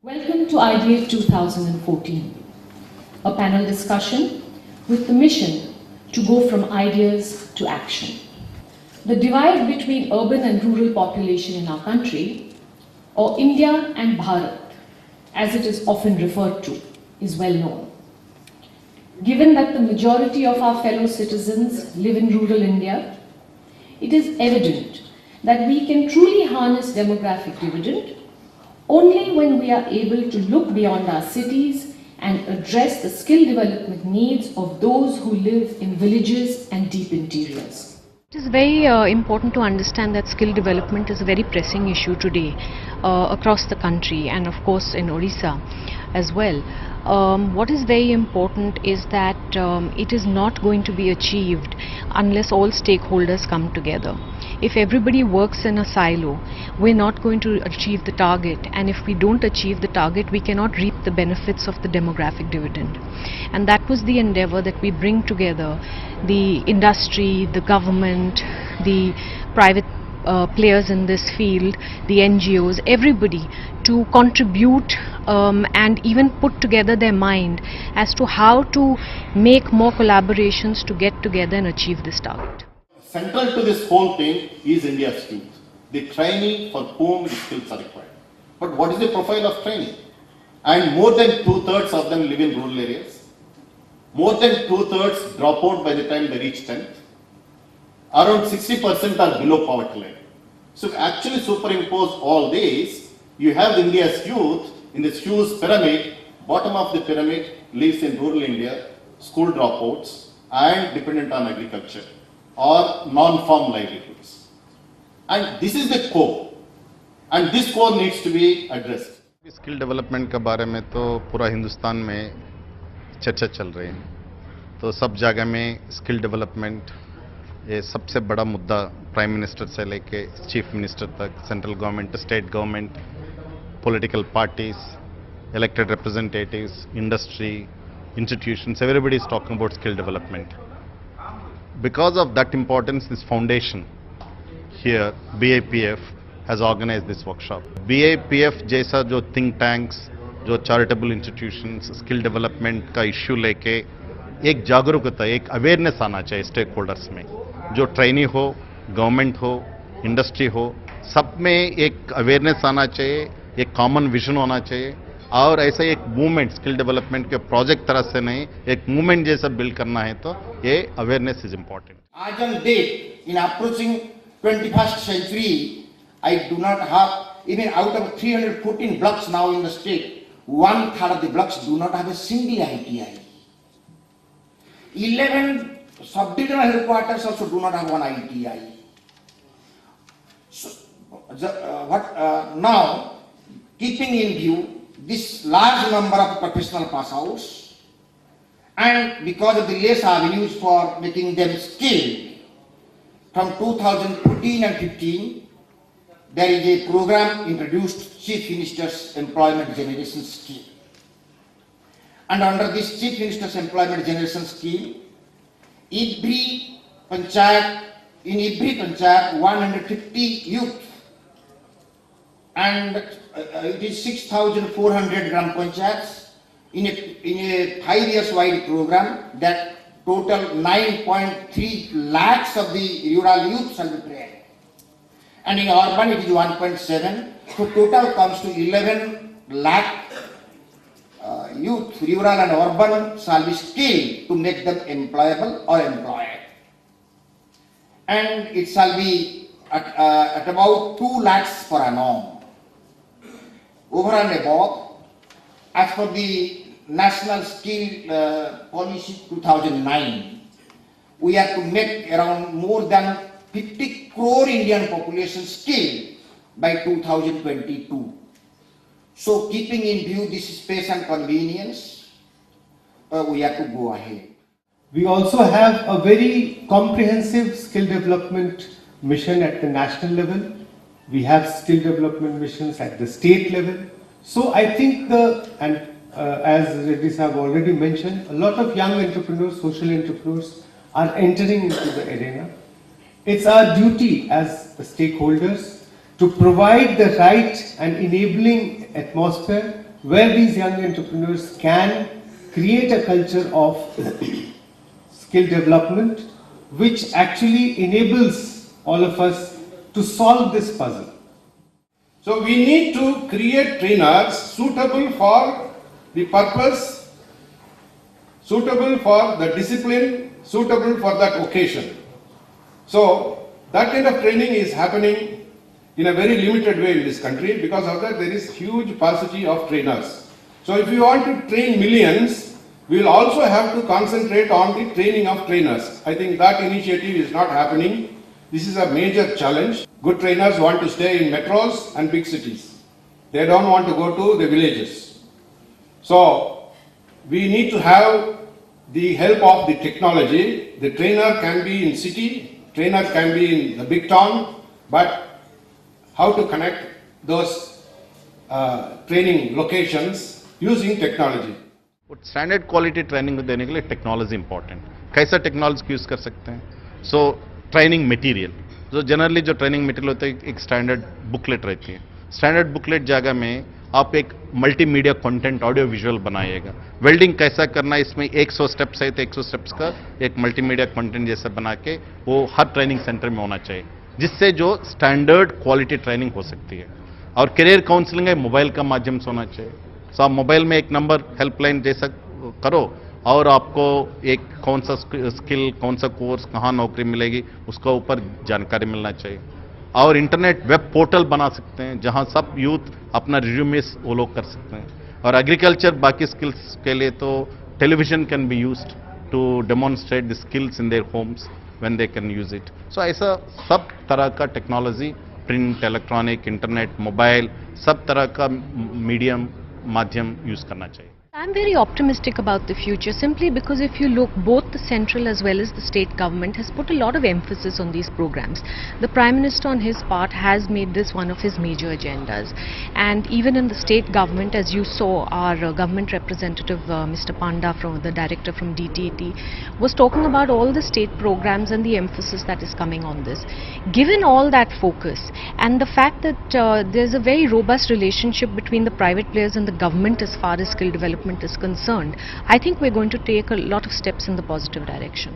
Welcome to Ideate 2014, a panel discussion with the mission to go from ideas to action. The divide between urban and rural population in our country, or India and Bharat, as it is often referred to, is well known. Given that the majority of our fellow citizens live in rural India, it is evident that we can truly harness demographic dividend only when we are able to look beyond our cities and address the skill development needs of those who live in villages and deep interiors. It is very important to understand that skill development is a very pressing issue today across the country and of course in Odisha as well. What is very important is that it is not going to be achieved unless all stakeholders come together. If everybody works in a silo, we're not going to achieve the target, and if we don't achieve the target, we cannot reap the benefits of the demographic dividend. And that was the endeavor, that we bring together the industry, the government, the private players in this field, the NGOs, everybody to contribute and even put together their mind as to how to make more collaborations to get together and achieve this target. Central to this whole thing is India's youth, the trainee for whom the skills are required. But what is the profile of training? And more than 2/3 of them live in rural areas. More than 2/3 drop out by the time they reach 10th. Around 60% are below poverty line. So actually superimpose all these, you have India's youth in this huge pyramid. Bottom of the pyramid lives in rural India, school dropouts and dependent on agriculture or non-farm livelihoods. And this is the core, and this core needs to be addressed. Skill development के बारे में तो पूरा हिंदुस्तान में चर्चा चल रही है, तो सब जगह में स्किल डेवलपमेंट ये सबसे बड़ा मुद्दा, प्राइम मिनिस्टर से लेके चीफ मिनिस्टर तक, central government, state government, political parties, elected representatives, industry, institutions, everybody is talking about skill development. Because of that importance, this foundation here, BIPF, has organized this workshop. BIPF जैसा जो think tanks, जो charitable institutions, skill development का issue लेके एक जागरूकता, एक awareness आना चाहिए stakeholders में. जो ट्रेनी हो, गवर्नमेंट हो, इंडस्ट्री हो, सब में एक अवेयरनेस आना चाहिए, एक कॉमन विजन होना चाहिए और ऐसा एक मूवमेंट, स्किल डेवलपमेंट के प्रोजेक्ट तरह से नहीं, एक मूवमेंट जैसा बिल्ड करना है, तो ये awareness is important. As on date, in approaching 21st century, I do not have, even out of 314 blocks now in the state, 1/3 of the blocks do not have a single ITI. 11 sub-divisional headquarters also do not have one ITI. So, now, keeping in view this large number of professional pass-outs, and because of the less avenues for making them skilled, from 2014 and 15, there is a program introduced, Chief Minister's Employment Generation Scheme. And under this Chief Minister's Employment Generation Scheme, in every panchayat 150 youth, and it is 6,400 gram panchayats in a 5 years wide program that total 9.3 lakhs of the rural youth shall be trained. And in urban it is 1.7, so total comes to 11 lakh youth, rural and urban, shall be skilled to make them employable or employed. And it shall be at about 2 lakhs per annum. Over and above, as per the National Skill Policy 2009, we have to make around more than 50 crore Indian population skilled by 2022. So keeping in view this space and convenience, we have to go ahead. We also have a very comprehensive skill development mission at the national level. We have skill development missions at the state level. So I think as Reddy have already mentioned, a lot of young entrepreneurs, social entrepreneurs are entering into the arena. It's our duty as the stakeholders to provide the right and enabling atmosphere where these young entrepreneurs can create a culture of skill development which actually enables all of us to solve this puzzle. So we need to create trainers suitable for the purpose, suitable for the discipline, suitable for that occasion. So that kind of training is happening in a very limited way in this country. Because of that, there is huge paucity of trainers. So if we want to train millions, we will also have to concentrate on the training of trainers. I think that initiative is not happening. This is a major challenge. Good trainers want to stay in metros and big cities. They don't want to go to the villages. So we need to have the help of the technology. The trainer can be in city, trainer can be in the big town, but how to connect those training locations using technology. Standard quality training देने के लिए technology important, कैसा technology use कर सकते हैं. So training material, जो generally जो training material होता है एक स्टैंडर्ड बुकलेट रहती है. स्टैंडर्ड बुकलेट जगह में आप एक मल्टीमीडिया कंटेंट ऑडियो विजुअल बनाइएगा. वेल्डिंग कैसा करना है, इसमें 100 स्टेप्स है तो 100 स्टेप्स का एक मल्टीमीडिया कंटेंट जैसा बना के वो हर ट्रेनिंग सेंटर में होना चाहिए, जिससे जो स्टैंडर्ड क्वालिटी ट्रेनिंग हो सकती है. और करियर काउंसलिंग है मोबाइल का माध्यम से होना चाहिए. सो आप मोबाइल में एक नंबर हेल्पलाइन जैसा करो और आपको एक कौन सा स्किल, कौन सा कोर्स, कहाँ नौकरी मिलेगी उसका ऊपर जानकारी मिलना चाहिए. और इंटरनेट वेब पोर्टल बना सकते हैं जहाँ सब यूथ अपना रिज्यूमे वो लोग कर सकते हैं. और एग्रीकल्चर बाकी स्किल्स के लिए तो television can be used to demonstrate the skills in their homes when they can use it. So ऐसा सब तरह का technology, print, electronic, internet, mobile, सब तरह का मीडियम माध्यम यूज करना चाहिए. I'm very optimistic about the future simply because if you look, both the central as well as the state government has put a lot of emphasis on these programs. The Prime Minister on his part has made this one of his major agendas, and even in the state government, as you saw, our government representative Mr. Panda, from the director from DTT, was talking about all the state programs and the emphasis that is coming on this. Given all that focus and the fact that there's a very robust relationship between the private players and the government as far as skill development is concerned, I think we're going to take a lot of steps in the positive direction.